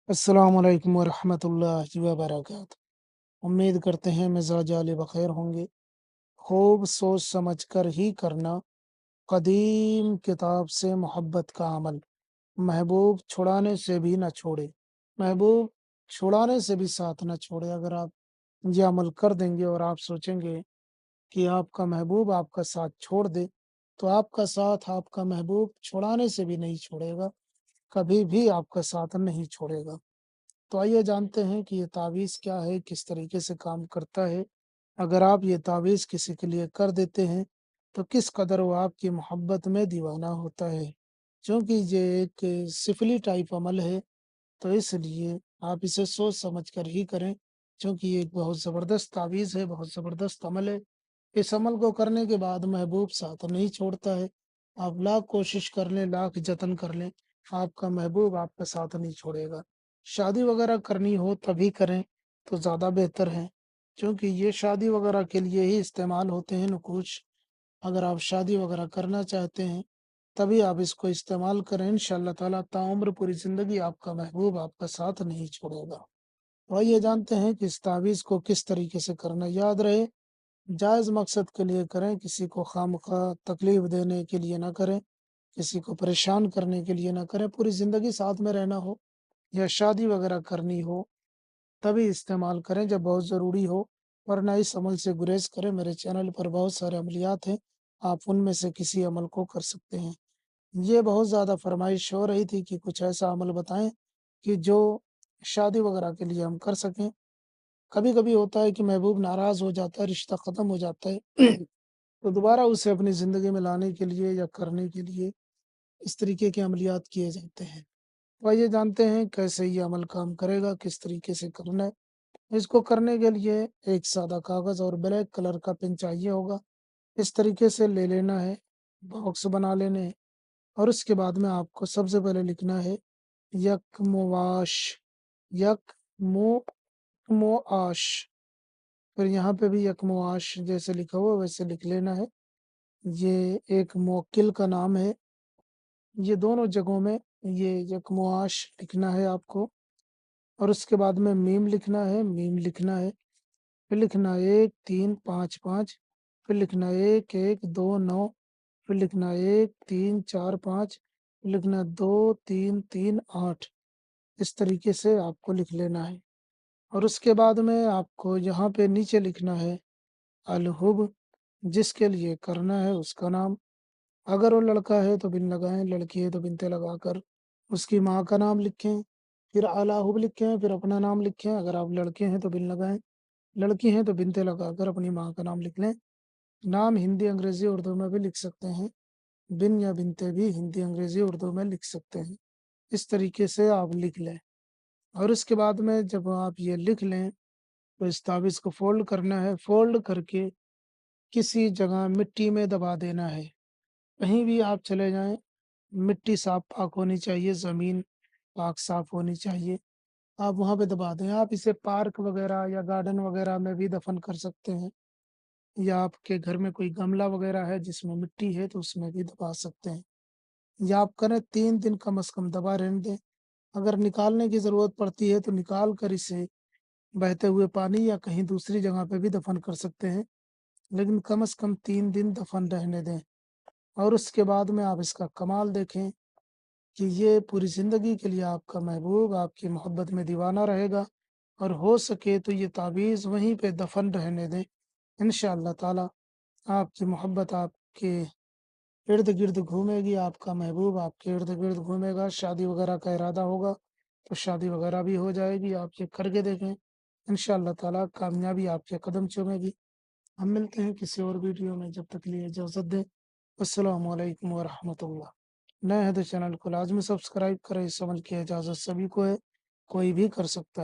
अस्सलाम वालेकुम वरहमतुल्लाहि वबरकातुहू। उम्मीद करते हैं मिजाज आले बखैर होंगे। खूब सोच समझ कर ही करना कदीम किताब से मोहब्बत का अमल। महबूब छुड़ाने से भी न छोड़े, महबूब छुड़ाने से भी साथ न छोड़े। अगर आप ये अमल कर देंगे और आप सोचेंगे कि आपका महबूब आपका साथ छोड़ दे, तो आपका साथ आपका महबूब छुड़ाने से भी नहीं छोड़ेगा, कभी भी आपका साथ नहीं छोड़ेगा। तो आइए जानते हैं कि ये तावीज़ क्या है, किस तरीके से काम करता है। अगर आप ये तावीज़ किसी के लिए कर देते हैं, तो किस कदर वो आपकी मोहब्बत में दीवाना होता है। क्योंकि ये एक सिफिली टाइप अमल है, तो इसलिए आप इसे सोच समझ कर ही करें, क्योंकि ये एक बहुत ज़बरदस्त तावीज़ है, बहुत ज़बरदस्त अमल है। इस अमल को करने के बाद महबूब साथ नहीं छोड़ता है। आप लाख कोशिश कर लें, लाख जतन कर लें, आपका महबूब आपका साथ नहीं छोड़ेगा। शादी वगैरह करनी हो तभी करें तो ज़्यादा बेहतर है, क्योंकि ये शादी वगैरह के लिए ही इस्तेमाल होते हैं नुकूश। अगर आप शादी वगैरह करना चाहते हैं, तभी आप इसको इस्तेमाल करें। इंशाअल्लाह ताला ताउम्र पूरी ज़िंदगी आपका महबूब आपका साथ नहीं छोड़ेगा। तो आइए जानते हैं कि इस तावीज़ को किस तरीके से करना। याद रहे, जायज़ मकसद के लिए करें, किसी को खामखा तकलीफ देने के लिए ना करें, किसी को परेशान करने के लिए ना करें। पूरी ज़िंदगी साथ में रहना हो या शादी वगैरह करनी हो, तभी इस्तेमाल करें जब बहुत ज़रूरी हो, वरना इस अमल से गुरेज़ करें। मेरे चैनल पर बहुत सारे अमलियात हैं, आप उनमें से किसी अमल को कर सकते हैं। ये बहुत ज़्यादा फ़रमाइश हो रही थी कि कुछ ऐसा अमल बताएँ कि जो शादी वगैरह के लिए हम कर सकें। कभी-कभी होता है कि महबूब नाराज़ हो जाता है, रिश्ता ख़त्म हो जाता है, तो दोबारा उसे अपनी ज़िंदगी में लाने के लिए या करने के लिए इस तरीके के अमलियात किए जाते हैं। तो आइए जानते हैं कैसे ये अमल काम करेगा, किस तरीके से करना है। इसको करने के लिए एक सादा कागज़ और ब्लैक कलर का पेन चाहिए होगा। इस तरीके से ले लेना है, बॉक्स बना लेने हैं और उसके बाद में आपको सबसे पहले लिखना है यकमुआश, यकमुआश। फिर यहाँ पे भी यकमुआश जैसे लिखा हुआ वैसे लिख लेना है। ये एक मुवक्किल का नाम है। ये दोनों जगहों में ये यकमुआश लिखना है आपको और उसके बाद में मीम लिखना है, मीम लिखना है। फिर लिखना है 1 3 5 5, फिर लिखना है 1 1 2 9, फिर लिखना है 1 3 4 5, फिर लिखना है 2 3 3 8। इस तरीके से आपको लिख लेना है और उसके बाद में आपको यहाँ पे नीचे लिखना है अलहुब, जिसके लिए करना है उसका नाम। अगर वो लड़का है तो बिन लगाएं, लड़की है तो बिनते लगाकर उसकी माँ का नाम लिखें, फिर अलाहुब लिखें, फिर अपना नाम लिखें। अगर आप लड़के हैं तो बिन लगाएं, लड़की हैं तो बिनते लगाकर अपनी माँ का नाम लिख लें। नाम हिंदी, अंग्रेज़ी, उर्दू में भी लिख सकते हैं। बिन या बिनते भी हिंदी, अंग्रेज़ी, उर्दू में लिख सकते हैं। इस तरीके से आप लिख लें और उसके बाद में जब आप ये लिख लें, तो इस ताबीज़ को फ़ोल्ड करना है। फ़ोल्ड करके किसी जगह मिट्टी में दबा देना है। कहीं भी आप चले जाएँ, मिट्टी साफ-पाक होनी चाहिए, ज़मीन पाक साफ होनी चाहिए। आप वहाँ पे दबा दें। आप इसे पार्क वगैरह या गार्डन वगैरह में भी दफ़न कर सकते हैं। या आपके घर में कोई गमला वगैरह है जिसमें मिट्टी है तो उसमें भी दबा सकते हैं। या आप करें 3 दिन कम से कम दबा रहने दें। अगर निकालने की ज़रूरत पड़ती है तो निकाल कर इसे बहते हुए पानी या कहीं दूसरी जगह पे भी दफ़न कर सकते हैं। लेकिन कम से कम 3 दिन दफ़न रहने दें और उसके बाद में आप इसका कमाल देखें कि ये पूरी ज़िंदगी के लिए आपका महबूब आपकी मोहब्बत में दीवाना रहेगा और हो सके तो ये तावीज़ वहीं पे दफ़न रहने दें। इंशाअल्लाह ताला आपकी मोहब्बत आपके इर्द-गिर्द घूमेगी, आपका महबूब आपके इर्द-गिर्द घूमेगा। शादी वगैरह का इरादा होगा, तो शादी वगैरह भी हो जाएगी। आप ये करके देखें, इंशाअल्लाह ताला कामयाबी आपके कदम चूमेगी। हम मिलते हैं किसी और वीडियो में, जब तक के लिए इजाज़त दें। अस्सलामु अलैकुम व रहमतुल्लाह। नए हैं तो चैनल को लाज़मी सब्सक्राइब करें। इस अमल की इजाज़त सभी को है, कोई भी कर सकता है।